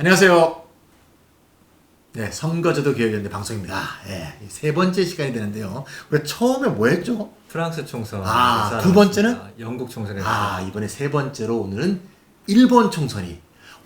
안녕하세요. 네, 선거제도 개혁연대 방송입니다. 네, 세 번째 시간이 되는데요. 우리 처음에 뭐 했죠? 프랑스 총선. 두 번째는? 영국 총선에서. 이번에 세 번째로 오늘은 일본 총선이.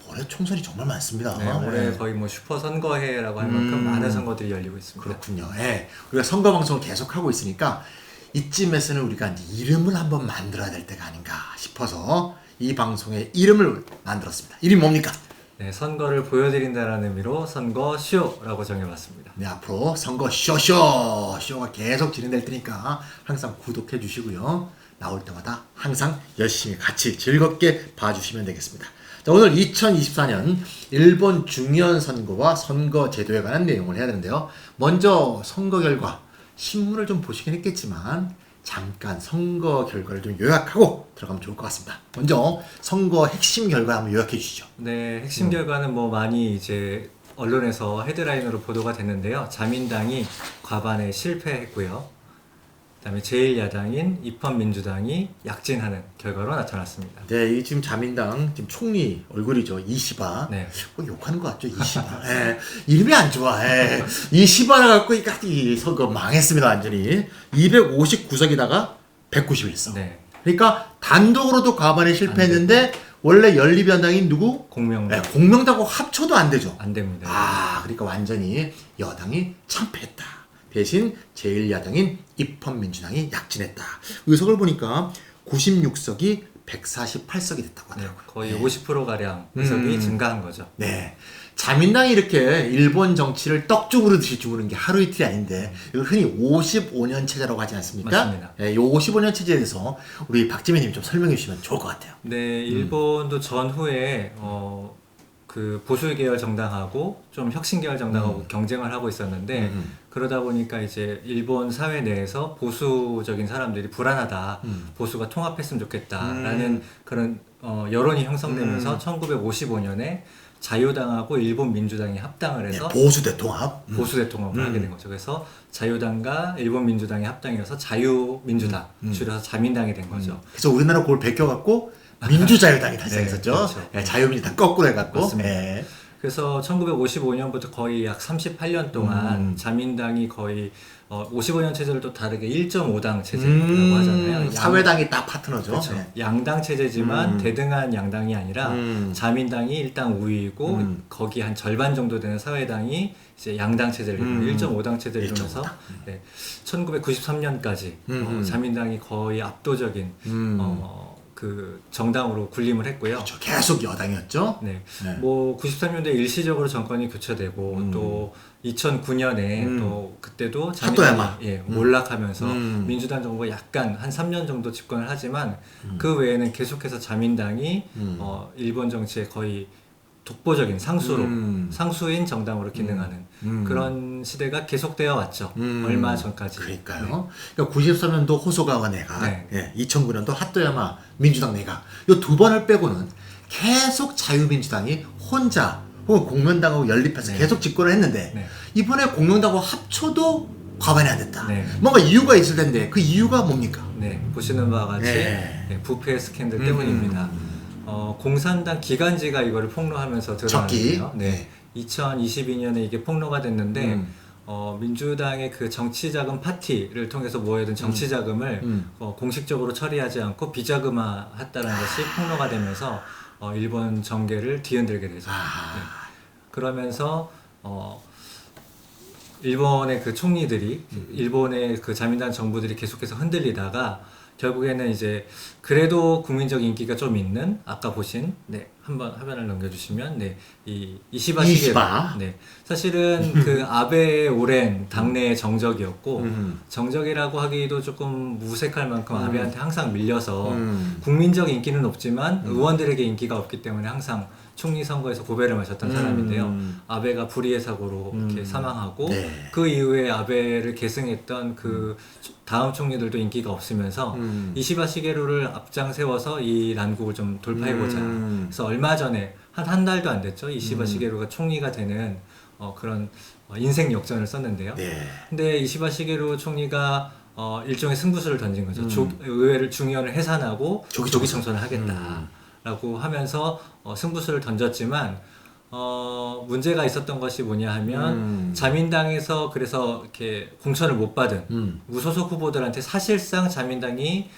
올해 총선이 정말 많습니다. 네, 올해 거의 뭐 슈퍼 선거해라고 할 만큼 많은 선거들이 열리고 있습니다. 그렇군요. 네, 우리가 선거 방송을 계속 하고 있으니까 이쯤에서는 우리가 이제 이름을 한번 만들어야 될 때가 아닌가 싶어서 이 방송의 이름을 만들었습니다. 이름이 뭡니까? 네, 선거를 보여드린다라는 의미로 선거쇼라고 정해봤습니다. 네, 앞으로 선거 쇼가 계속 진행될 테니까 항상 구독해 주시고요. 나올 때마다 항상 열심히 같이 즐겁게 봐주시면 되겠습니다. 자, 오늘 2024년 일본 중의원 선거와 선거 제도에 관한 내용을 해야 되는데요. 먼저 선거 결과, 신문을 좀 보시긴 했겠지만 잠깐 선거 결과를 좀 요약하고 들어가면 좋을 것 같습니다. 먼저 선거 핵심 결과 한번 요약해 주시죠. 네, 핵심 결과는 뭐 많이 이제 언론에서 헤드라인으로 보도가 됐는데요. 자민당이 과반에 실패했고요. 그다음에 제1야당인 입헌민주당이 약진하는 결과로 나타났습니다. 네, 이 지금 자민당 지금 총리 얼굴이죠. 이시바. 네. 욕하는 것 같죠, 이시바. 예, 이름이 안 좋아. 예. 이시바를 갖고 이 선거 망했습니다, 완전히. 259석이다가 191석. 네. 그러니까 단독으로도 과반에 실패했는데 원래 연립연당인 누구? 공명당. 네, 공명당하고 합쳐도 안 되죠. 안 됩니다. 그러니까 완전히 여당이 참패했다. 대신 제1야당인 입헌민주당이 약진했다. 의석을 보니까 96석이 148석이 됐다고 네, 하더라고요. 거의 50%가량 의석이 증가한 거죠. 네. 자민당이 이렇게 일본 정치를 떡죽으로 뒤집는 게 하루 이틀이 아닌데, 이걸 흔히 55년 체제라고 하지 않습니까? 맞습니다. 네, 이 55년 체제에 대해서 우리 박지민님 좀 설명해 주시면 좋을 것 같아요. 네, 일본도 전후에 그 보수 계열 정당하고 좀 혁신 계열 정당하고 경쟁을 하고 있었는데 그러다 보니까 이제 일본 사회 내에서 보수적인 사람들이 불안하다, 보수가 통합했으면 좋겠다라는 그런 여론이 형성되면서 1955년에 자유당하고 일본 민주당이 합당을 해서 보수 대통합. 보수 대통합을 하게 된 거죠. 그래서 자유당과 일본 민주당이 합당해서 자유민주당, 줄여서 자민당이 된 거죠. 그래서 우리나라 그걸 베껴갖고 민주자유당이 탄생했었죠. 네, 그렇죠. 네, 자유민주당 거꾸로 해갖고. 맞습니다. 네. 그래서 1955년부터 거의 약 38년 동안 자민당이 거의 55년 체제를 또 다르게 1.5당 체제라고 하잖아요. 사회당이 딱 파트너죠. 그렇죠. 네. 양당 체제지만 대등한 양당이 아니라 자민당이 일당 우위이고 거기 한 절반 정도 되는 사회당이 이제 양당 체제를 1.5당 체제를 이루면서 1.5당. 네, 1993년까지 자민당이 거의 압도적인 그 정당으로 군림을 했고요. 그렇죠. 계속 여당이었죠. 네. 네. 뭐 93년도에 일시적으로 정권이 교체되고 또 2009년에 또 그때도 하토야마. 자민당이 몰락하면서 민주당 정부가 약간 한 3년 정도 집권을 하지만 그 외에는 계속해서 자민당이 일본 정치에 거의 독보적인 상수인 정당으로 기능하는 그런 시대가 계속되어 왔죠. 얼마 전까지. 그러니까요. 그러니까 93년도 호소가와 내각, 네. 2009년도 하토야마 민주당 내각, 이 두 번을 빼고는 계속 자유민주당이 혼자 혹은 공명당하고 연립해서 네. 계속 집권을 했는데 네. 이번에 공명당하고 합쳐도 과반이 안 됐다. 네. 뭔가 이유가 있을 텐데 그 이유가 뭡니까? 네, 보시는 바와 같이 네. 부패 스캔들 때문입니다. 공산당 기간지가 이거를 폭로하면서 드러났는데요. 네, 2022년에 이게 폭로가 됐는데 민주당의 그 정치자금 파티를 통해서 모여든 정치자금을 공식적으로 처리하지 않고 비자금화했다는 것이 폭로가 되면서 일본 정계를 뒤흔들게 되죠. 네. 그러면서 일본의 그 총리들이 일본의 그 자민당 정부들이 계속해서 흔들리다가 결국에는 이제 그래도 국민적 인기가 좀 있는 아까 보신 한번 화면을 넘겨주시면 이 이시바 시게루 사실은 그 아베의 오랜 당내 정적이었고 정적이라고 하기도 조금 무색할 만큼 아베한테 항상 밀려서 국민적 인기는 높지만 의원들에게 인기가 없기 때문에 항상 총리 선거에서 고배를 마셨던 사람인데요. 아베가 불의의 사고로 이렇게 사망하고 그 이후에 아베를 계승했던 그 다음 총리들도 인기가 없으면서 이시바 시게루를 앞장 세워서 이 난국을 좀 돌파해보자. 그래서 얼마 전에 한 달도 안 됐죠. 이시바 시게루가 총리가 되는 그런 인생 역전을 썼는데요. 근데 이시바 시게루 총리가 일종의 승부수를 던진 거죠. 의회를 중의원을 해산하고 조기 총선을 하겠다라고 하면서 승부수를 던졌지만 문제가 있었던 것이 뭐냐 하면 자민당에서 그래서 이렇게 공천을 못 받은 무소속 후보들한테 사실상 자민당이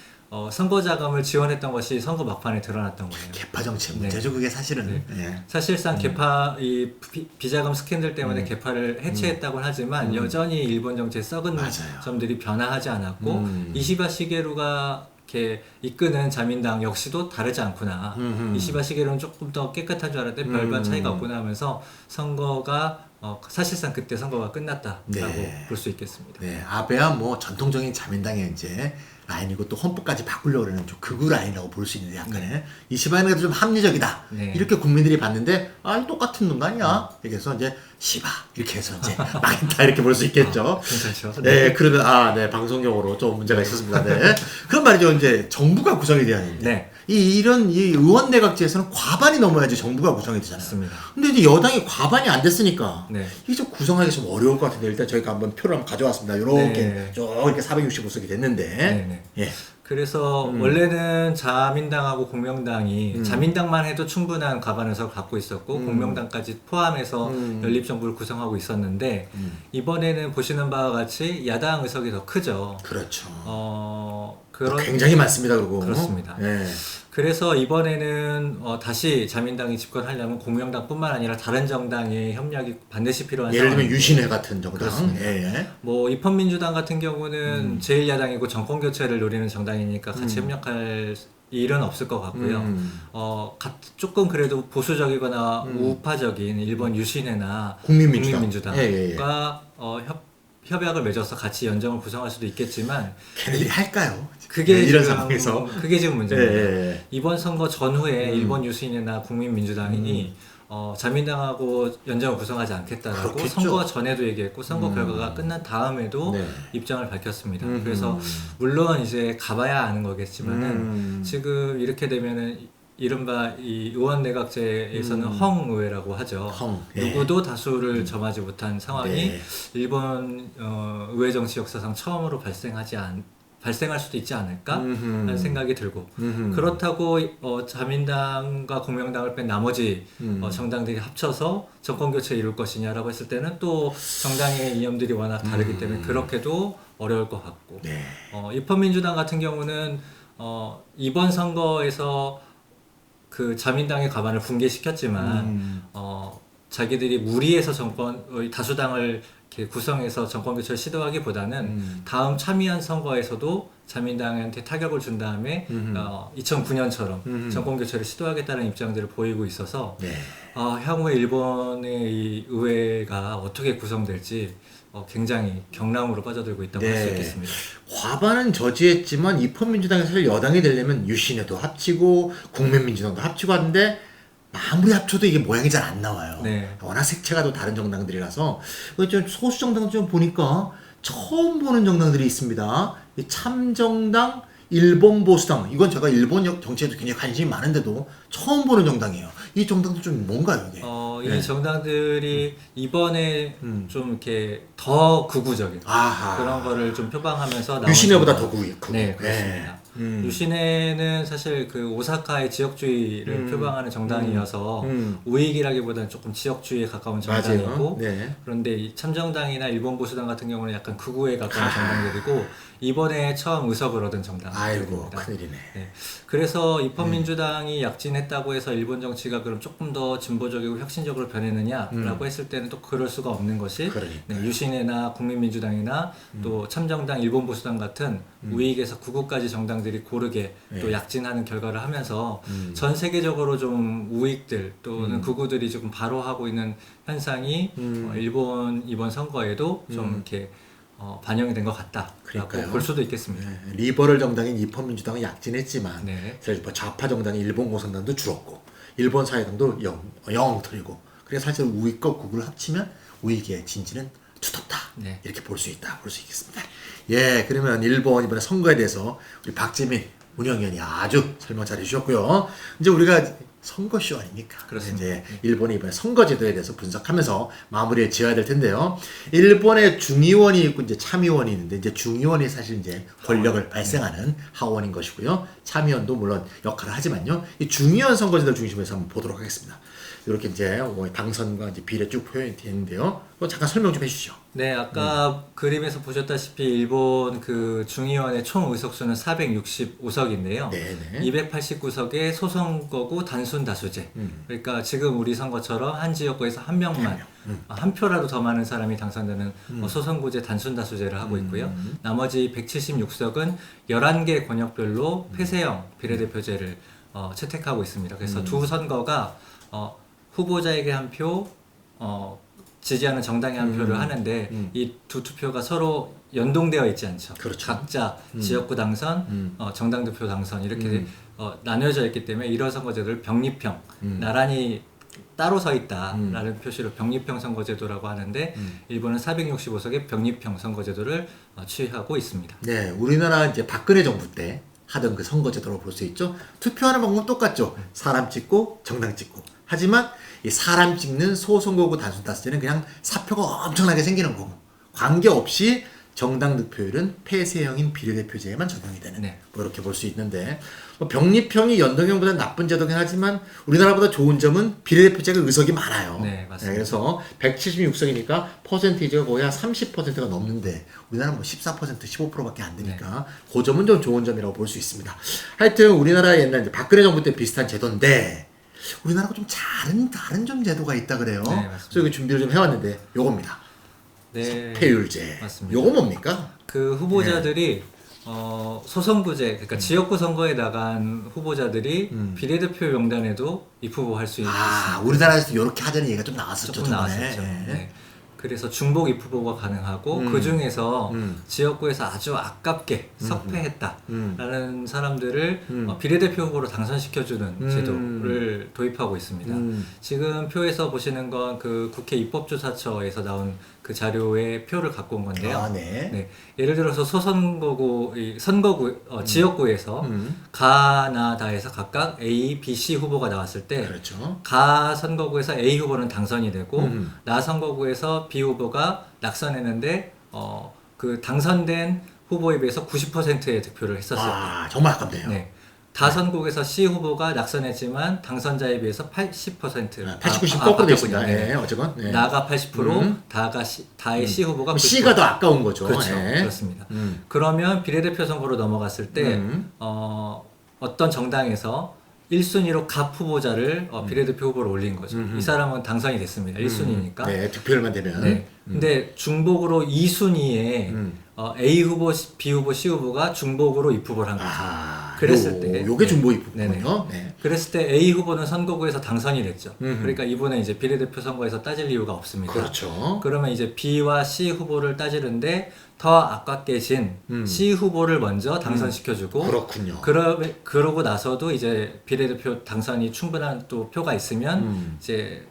선거 자금을 지원했던 것이 선거 막판에 드러났던 거예요. 개파 정치의 네. 문제죠, 그게 사실은. 네. 예. 사실상 개파 이 비자금 스캔들 때문에 개파를 해체했다고는 하지만 여전히 일본 정치의 썩은 맞아요. 점들이 변화하지 않았고 이시바 시게루가 이렇게 이끄는 자민당 역시도 다르지 않구나. 이시바 시게루는 조금 더 깨끗한 줄 알았는데 별반 차이가 없구나 하면서 선거가 사실상 그때 선거가 끝났다라고 네. 볼 수 있겠습니다. 네, 아베야 뭐 전통적인 자민당의 이제 라인이고 또 헌법까지 바꾸려고 그러는 좀 극우 라인이라고 볼 수 있는데 약간의 이시바는 좀 합리적이다. 네. 이렇게 국민들이 봤는데 이 똑같은 놈 아니야. 그래서 이제 시바 이렇게 해서 이제 망했다 이렇게 볼 수 있겠죠. 괜찮죠? 네, 그러면 네, 방송용으로 좀 문제가 있었습니다. 네. 그런 말이죠. 이제 정부가 구성이 돼야 되는데 네. 이런 의원 내각제에서는 과반이 넘어야지 정부가 구성이 되잖아요. 맞습니다. 근데 이제 여당이 과반이 안 됐으니까 네. 이게 좀 구성하기 좀 어려울 것 같은데 일단 저희가 한번 표를 한번 가져왔습니다. 이렇게 네. 쭉 이렇게 465석이 됐는데 네. 예. 그래서 원래는 자민당하고 공명당이 자민당만 해도 충분한 과반 의석을 갖고 있었고 공명당까지 포함해서 연립정부를 구성하고 있었는데 이번에는 보시는 바와 같이 야당 의석이 더 크죠. 그렇죠. 그런 굉장히 많습니다. 그리고 그렇습니다. 예. 그래서 이번에는 다시 자민당이 집권하려면 공명당뿐만 아니라 다른 정당의 협력이 반드시 필요한 예를 들면 상황입니다. 유신회 같은 정당. 그렇습니다. 예. 뭐 입헌민주당 같은 경우는 제1야당이고 정권 교체를 노리는 정당이니까 같이 협력할 일은 없을 것 같고요. 조금 그래도 보수적이거나 우파적인 일본 유신회나 국민민주당. 국민민주당과 협약을 맺어서 같이 연정을 구성할 수도 있겠지만 걔네들이 할까요? 그게 이런 지금, 상황에서 그게 지금 문제입니다. 예. 이번 선거 전후에 일본 유신이나 국민민주당이 자민당하고 연정을 구성하지 않겠다라고 그렇겠죠. 선거 전에도 얘기했고 선거 결과가 끝난 다음에도 네. 입장을 밝혔습니다. 그래서 물론 이제 가봐야 아는 거겠지만은 지금 이렇게 되면은 이른바 이 의원 내각제에서는 헝 의회라고 하죠. 헝, 예. 누구도 다수를 점하지 못한 상황이 네. 일본 의회 정치 역사상 처음으로 발생할 수도 있지 않을까 하는 생각이 들고 그렇다고 자민당과 공명당을 뺀 나머지 정당들이 합쳐서 정권 교체 이룰 것이냐라고 했을 때는 또 정당의 이념들이 워낙 다르기 때문에 그렇게도 어려울 것 같고 네. 입헌민주당 같은 경우는 이번 선거에서 그 자민당의 과반을 붕괴시켰지만 자기들이 무리해서 다수당을 이렇게 구성해서 정권 교체를 시도하기보다는 다음 참의한 선거에서도 자민당한테 타격을 준 다음에 2009년처럼 정권 교체를 시도하겠다는 입장들을 보이고 있어서 네. 향후에 일본의 이 의회가 어떻게 구성될지 굉장히 경랑으로 빠져들고 있다고 할 수 네. 있겠습니다. 과반은 저지했지만 입헌민주당이 사실 여당이 되려면 유신회도 합치고 국민민주당도 합치고 하는데 아무리 합쳐도 이게 모양이 잘 안 나와요. 네. 워낙 색채가 또 다른 정당들이라서 좀 소수 정당 좀 보니까 처음 보는 정당들이 있습니다. 이 참정당, 일본 보수당. 이건 제가 일본 정치에도 굉장히 관심이 많은데도 처음 보는 정당이에요. 이 정당도 좀 뭔가요, 이게? 이 정당들이 이번에 좀 이렇게 더 극우적인 아하. 그런 거를 좀 표방하면서 나온 유신회보다 정당. 더 극우. 네, 그렇습니다. 유신회는 사실 그 오사카의 지역주의를 표방하는 정당이어서 우익이라기보다는 조금 지역주의에 가까운 정당이고 네. 그런데 이 참정당이나 일본 보수당 같은 경우는 약간 극우에 가까운 정당들이고 이번에 처음 의석을 얻은 아이고, 정당들입니다. 큰일이네. 네. 그래서 입헌민주당이 약진했다고 해서 일본 정치가 그럼 조금 더 진보적이고 혁신적으로 변했느냐라고 했을 때는 또 그럴 수가 없는 것이 그러니까요. 유신회나 국민민주당이나 또 참정당, 일본 보수당 같은 우익에서 극우까지 정당들이 고르게 또 약진하는 결과를 하면서 전 세계적으로 좀 우익들 또는 극우들이 조금 바로하고 있는 현상이 일본 이번 선거에도 좀 이렇게 반영이 된 것 같다라고 그러니까요. 볼 수도 있겠습니다. 네. 리버럴 정당인 입헌민주당은 약진했지만 네. 사실 좌파 정당인 일본 공산당도 줄었고 일본 사회당도 영 틀리고 그래서 사실 우익과 극우를 합치면 우익의 진지는 두텁다. 네. 이렇게 볼 수 있겠습니다. 예, 그러면 일본 이번에 선거에 대해서 우리 박재민 운영위원이 아주 설명 잘 해주셨고요. 이제 우리가 선거쇼 아닙니까? 그렇습니다. 이제 일본이 이번에 선거제도에 대해서 분석하면서 마무리를 지어야 될 텐데요. 일본에 중의원이 있고 이제 참의원이 있는데 이제 중의원이 사실 이제 권력을 발생하는 하원인 것이고요. 참의원도 물론 역할을 하지만요. 이 중의원 선거제도를 중심으로 해서 한번 보도록 하겠습니다. 이렇게 이제 당선과 이제 비례 쭉 표현이 되는데요. 그거 잠깐 설명 좀 해주시죠. 네, 아까 그림에서 보셨다시피 일본 그 중의원의 총 의석수는 465석인데요. 네네. 289석의 소선거구 단순 다수제. 그러니까 지금 우리 선거처럼 한 지역구에서 한 명만 한 표라도 더 많은 사람이 당선되는 소선구제 단순 다수제를 하고 있고요. 나머지 176석은 11개 권역별로 폐쇄형 비례대표제를 채택하고 있습니다. 그래서 두 선거가 후보자에게 한 표, 지지하는 정당에 한 표를 하는데 이 두 투표가 서로 연동되어 있지 않죠. 그렇죠. 각자 지역구 당선, 정당 득표 당선 이렇게 나뉘어져 있기 때문에 이런 선거제도를 병립형, 나란히 따로 서 있다라는 표시로 병립형 선거제도라고 하는데 일본은 465석의 병립형 선거제도를 취하고 있습니다. 네, 우리나라 이제 박근혜 정부 때 하던 그 선거제도로 볼 수 있죠. 투표하는 방법은 똑같죠. 사람 찍고 정당 찍고. 하지만 이 사람 찍는 소선거구 단순 다수제는 그냥 사표가 엄청나게 생기는 거고 관계없이 정당 득표율은 폐쇄형인 비례대표제에만 적용이 되는 네. 뭐 이렇게 볼 수 있는데 병립형이 연동형보다 나쁜 제도긴 하지만 우리나라보다 좋은 점은 비례대표제가 의석이 많아요. 네, 맞습니다. 그래서 176석이니까 퍼센테이지가 거의 한 30%가 넘는데 우리나라는 뭐 14% 15%밖에 안 되니까 그 점은 좀 좋은 점이라고 볼 수 있습니다. 하여튼 우리나라 옛날 이제 박근혜 정부 때 비슷한 제도인데 우리나라가 좀 다른 좀 제도가 있다 그래요. 네, 맞습니다. 그래서 여기 준비를 좀 해왔는데 요겁니다. 네, 석패율제. 맞습니다. 요거 뭡니까? 그 후보자들이 소선구제, 그러니까 지역구 선거에 나간 후보자들이 비례대표 명단에도 입후보할 수 있습니다. 우리나라에서 이렇게 하자는 얘기가 좀 나왔었죠. 조금 저번에. 나왔었죠. 네. 그래서 중복 입후보가 가능하고 그 중에서 지역구에서 아주 아깝게 석패했다라는 사람들을 비례대표 후보로 당선시켜주는 제도를 도입하고 있습니다. 지금 표에서 보시는 건 그 국회 입법조사처에서 나온 그 자료의 표를 갖고 온 건데요. 네. 네. 예를 들어서 소선거구, 지역구에서 가나다에서 각각 A, B, C 후보가 나왔을 때 그렇죠. 가 선거구에서 A 후보는 당선이 되고 나 선거구에서 B 후보가 낙선했는데 그 당선된 후보에 비해서 90%의 득표를 했었어요. 정말 아깝네요. 네. 다 선거구에서 C 후보가 낙선했지만 당선자에 비해서 80%. 80, 90 거꾸로 되어 있습니다. 바뀌었군요. 네. 어쨌건. 네. 나가 80%, 다의 C 후보가 90%. C가 더 아까운 거죠. 그렇죠. 네. 그렇습니다. 그러면 비례대표 선거로 넘어갔을 때 어떤 정당에서 1순위로 갑 후보자를 비례대표 후보로 올린 거죠. 이 사람은 당선이 됐습니다. 1순위니까. 네, 득표율만 되면. 네. 근데 중복으로 2순위에 A 후보, B 후보, C 후보가 중복으로 입후보를 한 거죠. 그랬을 때 요게 중복 네네. 입후보군요. 네. 그랬을 때 A 후보는 선거구에서 당선이 됐죠. 그러니까 이번에 이제 비례대표 선거에서 따질 이유가 없습니다. 그렇죠. 그러면 이제 B와 C 후보를 따지는데 더 아깝게 진 C 후보를 먼저 당선시켜주고 그렇군요. 그러고 나서도 이제 비례대표 당선이 충분한 또 표가 있으면 이제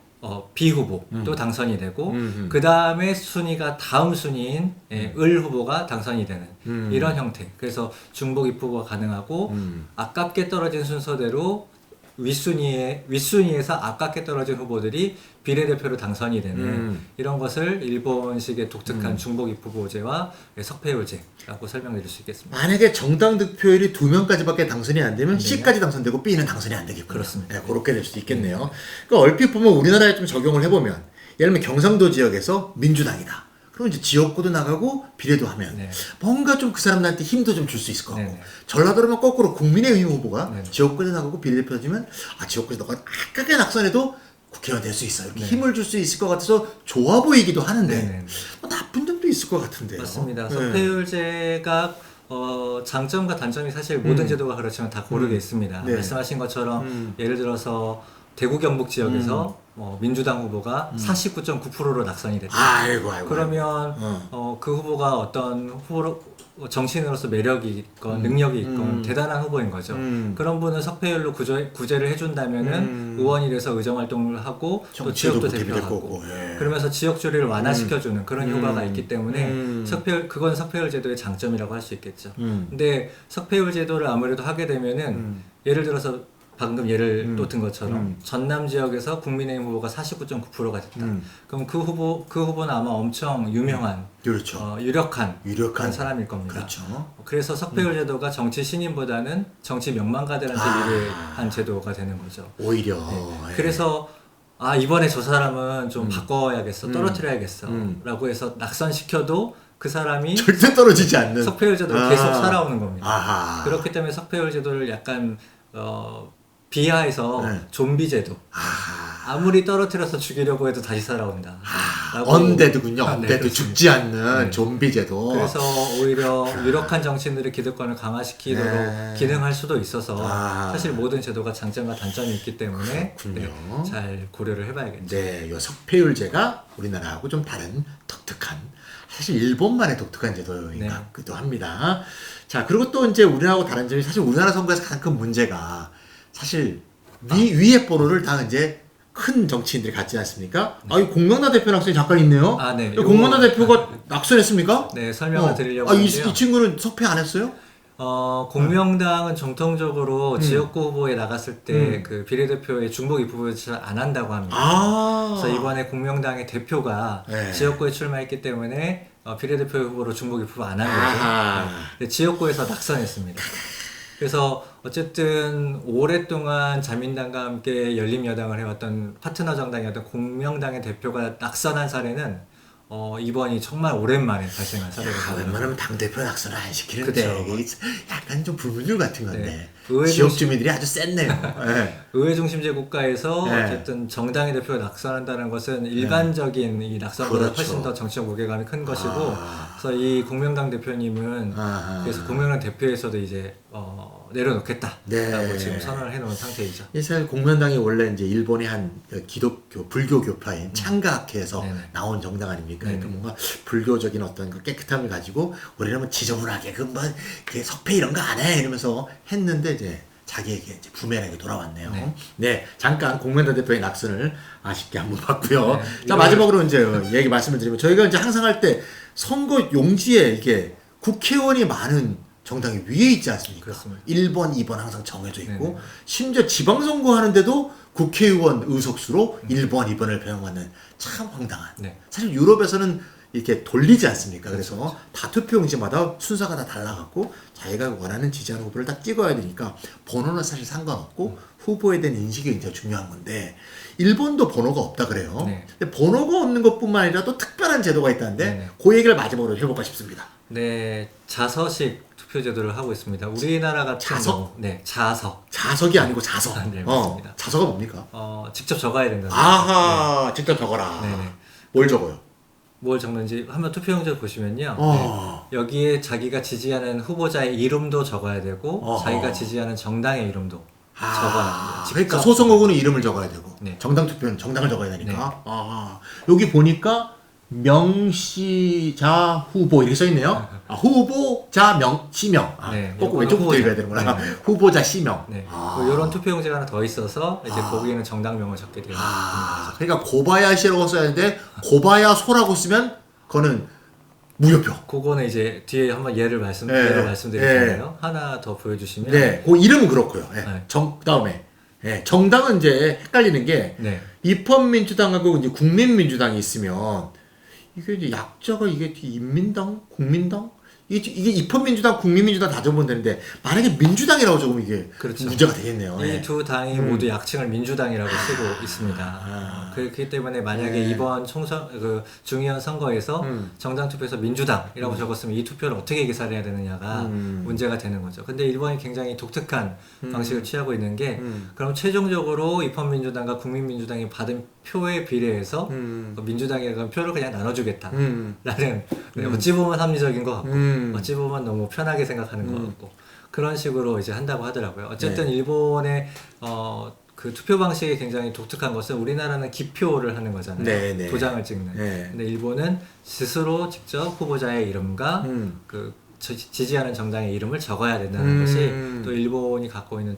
B 후보도 당선이 되고 그 다음에 순위가 다음 순위인 을 후보가 당선이 되는 이런 형태. 그래서 중복 입후보가 가능하고 아깝게 떨어진 순서대로 윗순위에서 아깝게 떨어진 후보들이 비례대표로 당선이 되는 이런 것을 일본식의 독특한 중복 입후보제와 석패율제라고 설명드릴 수 있겠습니다. 만약에 정당 득표율이 2명까지밖에 당선이 안 되면 C까지 당선되고 B는 당선이 안 되겠군요. 그렇습니다. 네, 그렇게 될 수도 있겠네요. 그러니까 얼핏 보면 우리나라에 좀 적용을 해보면 예를 들면 경상도 지역에서 민주당이다. 그럼 이제 지역구도 나가고 비례도 하면 네. 뭔가 좀 그 사람들한테 힘도 좀 줄 수 있을 것 같고 네네. 전라도라면 거꾸로 국민의힘 후보가 네네. 지역구에 나가고 비례대표지면 지역구에서 너가 아깝게 낙선해도 국회의원 될 수 있어 이렇게 힘을 줄 수 있을 것 같아서 좋아 보이기도 하는데 네네. 뭐 나쁜 점도 있을 것 같은데요. 맞습니다. 네. 석패율제가 장점과 단점이 사실 모든 제도가 그렇지만 다 고르게 있습니다. 네. 말씀하신 것처럼 예를 들어서 대구 경북 지역에서 민주당 후보가 49.9%로 낙선이 됐다. 아이고. 그러면 그 후보가 어떤 후보로 정치인으로서 매력이 있건 능력이 있건 대단한 후보인 거죠. 그런 분은 석패율로 구제를 해준다면은 의원이 돼서 의정활동을 하고 또 지역도 대표하고 그러면서 지역주의를 완화시켜주는 그런 효과가 있기 때문에 그건 석패율 제도의 장점이라고 할 수 있겠죠. 근데 석패율 제도를 아무래도 하게 되면은 예를 들어서 방금 예를 또 든 것처럼 전남 지역에서 국민의힘 후보가 49.9%가 됐다. 그럼 그 후보는 아마 엄청 유명한 그렇죠. 유력한 유력한 그런 사람일 겁니다. 그렇죠. 그래서 석패율 제도가 정치 신인보다는 정치 명망가들한테 유리한 제도가 되는 거죠. 오히려. 예. 그래서 이번에 저 사람은 좀 바꿔야겠어, 떨어뜨려야겠어 라고 해서 낙선시켜도 그 사람이 절대 떨어지지 않는 석패율 제도를 계속 살아오는 겁니다. 아하. 그렇기 때문에 석패율 제도를 약간 비하해서 네. 좀비 제도. 아무리 떨어뜨려서 죽이려고 해도 다시 살아온다. 라고. 언데드군요. 네, 언데드 그렇습니다. 죽지 않는 네. 좀비 제도. 그래서 오히려 유력한 정치인들의 기득권을 강화시키도록 네. 기능할 수도 있어서 사실 모든 제도가 장점과 단점이 있기 때문에 그렇군요. 잘 고려를 해봐야겠죠. 네, 요 석패율제가 우리나라하고 좀 다른 독특한, 사실 일본만의 독특한 제도인 것 같기도 합니다. 자, 그리고 또 이제 우리나라하고 다른 점이, 사실 우리나라 선거에서 가장 큰 문제가 사실 위에 보로를 다 이제 큰 정치인들이 갖지 않습니까? 이 공명나 대표 낙선이 잠깐 있네요. 네. 공명나 대표가 낙선했습니까? 네, 설명을 드리려고 이 하는데요. 친구는 석패 안 했어요? 공명당은 정통적으로 지역구 후보에 나갔을 때 그 비례대표의 중복 입후보를 잘 안 한다고 합니다. 그래서 이번에 공명당의 대표가 네. 지역구에 출마했기 때문에 비례대표 후보로 중복 입후보 안 한 거죠. 네, 지역구에서 낙선했습니다. 그래서 어쨌든 오랫동안 자민당과 함께 열린여당을 해왔던 파트너 정당이었던 공명당의 대표가 낙선한 사례는 이번이 정말 오랜만에 발생한 사례가 되더라고요. 웬만하면 당대표 낙선을 안 시키는데 그쵸. 이게 약간 좀 불문율 같은 건데 네. 의회 지역 중심- 주민들이 아주 셌네요. 네. 의회 중심제 국가에서 네. 어쨌든 정당의 대표가 낙선한다는 것은 일반적인 이 낙선보다 그렇죠. 훨씬 더 정치적 무게감이 큰 것이고, 그래서 이 공명당 대표님은 그래서 공명당 대표에서도 이제 내려놓겠다라고 네. 지금 선언을 해놓은 상태이죠. 사실 공명당이 원래 이제 일본의 한 기독교 불교 교파인 창가학회에서 네네. 나온 정당 아닙니까? 네네. 그러니까 뭔가 불교적인 어떤 그 깨끗함을 가지고 우리는 뭐 지저분하게 그 석패 이런 거 안 해 이러면서 했는데 이제 자기에게 이제 부메랑이 돌아왔네요. 네. 네, 잠깐 공명당 대표의 낙선을 아쉽게 한번 봤고요. 네, 자, 마지막으로 이제 얘기 말씀을 드리면 저희가 이제 항상 할 때 선거 용지에 이게 국회의원이 많은 정당이 위에 있지 않습니까? 그렇습니다. 1번, 2번 항상 정해져 있고 네네. 심지어 지방선거 하는데도 국회의원 의석수로 1번, 2번을 배정받는 참 황당한. 네. 사실 유럽에서는 이렇게 돌리지 않습니까? 그래서 다 투표용지마다 순서가 다 달라갖고 자기가 원하는 지지하는 후보를 딱 찍어야 되니까 번호는 사실 상관없고 후보에 대한 인식이 굉장히 중요한 건데 일본도 번호가 없다 그래요. 네. 근데 번호가 없는 것뿐만 아니라 또 특별한 제도가 있다는데 네네. 그 얘기를 마지막으로 해볼까 싶습니다. 네, 자서식 투표 제도를 하고 있습니다. 우리나라 같은 자석? 경우, 네, 자석. 자석이 아니고 자석. 네, 맞습니다. 자석은 뭡니까? 직접 적어야 된다. 아하, 직접 적어라. 네네. 뭘 적어요? 뭘 적는지 한번 투표용지를 보시면요. 어. 네, 여기에 자기가 지지하는 후보자의 이름도 적어야 되고 어허. 자기가 지지하는 정당의 이름도 적어야 합니다. 그러니까 직접 소선거구는 이름을 적어야 되고 네. 정당 투표는 정당을 적어야 되니까. 네. 여기 보니까 명시자 후보 이렇게 써 있네요. 후보자 시명. 네, 꼭 요거는 왼쪽부터 후보자. 읽어야 되는구나. 네, 네. 후보자 시명. 네. 이런 투표용지가 하나 더 있어서 이제 거기에는 정당명을 적게 되는 겁니다. 그러니까 고바야시라고 써야 되는데 고바야소라고 쓰면 그거는 무효표. 그거는 이제 뒤에 한번 예를 네. 말씀드리잖아요. 하나 더 보여주시면 네, 그 이름은 그렇고요. 네. 네. 그다음에 정당은 이제 헷갈리는 게 네. 입헌민주당하고 이제 국민민주당이 있으면 이게 이제 약자가 이게 인민당, 국민당 이게 입헌민주당, 국민민주당 다 적으면 되는데 만약에 민주당이라고 적으면 이게 그렇죠. 문제가 되겠네요. 이 두 당이 모두 약칭을 민주당이라고 쓰고 있습니다. 그렇기 때문에 만약에 이번 중의원 선거에서 정당 투표에서 민주당이라고 적었으면 이 투표를 어떻게 계산해야 되느냐가 문제가 되는 거죠. 근데 일본이 굉장히 독특한 방식을 취하고 있는 게 그럼 최종적으로 입헌민주당과 국민민주당이 받은 표에 비례해서 민주당에 표를 그냥 나눠주겠다라는 어찌 보면 합리적인 것 같고 어찌 보면 너무 편하게 생각하는 것 같고 그런 식으로 이제 한다고 하더라고요. 어쨌든 네. 일본의 그 투표 방식이 굉장히 독특한 것은 우리나라는 기표를 하는 거잖아요. 네, 네. 도장을 찍는. 네. 근데 일본은 스스로 직접 후보자의 이름과 그 지지하는 정당의 이름을 적어야 된다는 것이 또 일본이 갖고 있는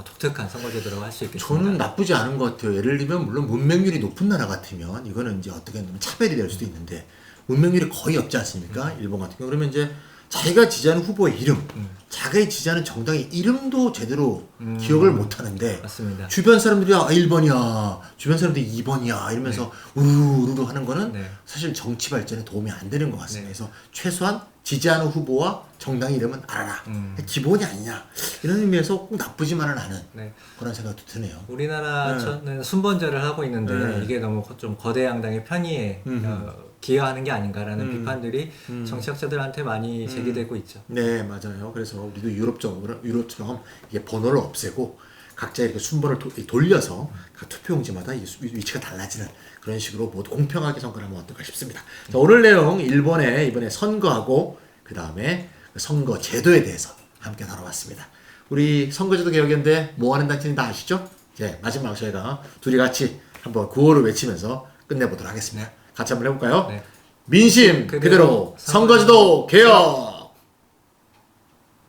독특한 선거제도라고 할 수 있겠습니다. 저는 나쁘지 않은 것 같아요. 예를 들면 물론 문맹률이 높은 나라 같으면 이거는 이제 어떻게 보면 차별이 될 수도 있는데 문맹률이 거의 없지 않습니까? 일본 같은 경우 그러면 이제 자기가 지지하는 후보의 이름, 자기가 지지하는 정당의 이름도 제대로 기억을 못 하는데 맞습니다. 주변 사람들이 1번이야, 주변 사람들이 2번이야 이러면서 우르르 하는 거는 네. 사실 정치 발전에 도움이 안 되는 것 같습니다. 네. 그래서 최소한 지지하는 후보와 정당 이름은 알아라. 기본이 아니냐. 이런 의미에서 꼭 나쁘지만은 않은 네. 그런 생각도 드네요. 우리나라는 순번제를 하고 있는데 네. 이게 너무 좀 거대 양당의 편의에 기여하는 게 아닌가라는 비판들이 정치학자들한테 많이 제기되고 있죠. 네, 맞아요. 그래서 우리도 유럽처럼 이게 번호를 없애고 각자 이렇게 순번을 돌려서 각 투표용지마다 위치가 달라지는 그런 식으로 모두 공평하게 선거를 하면 어떨까 싶습니다. 자, 오늘 내용 이번에 선거하고 그 다음에 선거 제도에 대해서 함께 다뤄봤습니다. 우리 선거제도 개혁연대 뭐 하는 단체인지 다 아시죠? 네, 마지막 저희가 둘이 같이 한번 구호를 외치면서 끝내보도록 하겠습니다. 같이 한번 해볼까요? 네. 민심 그대로 선거제도 개혁!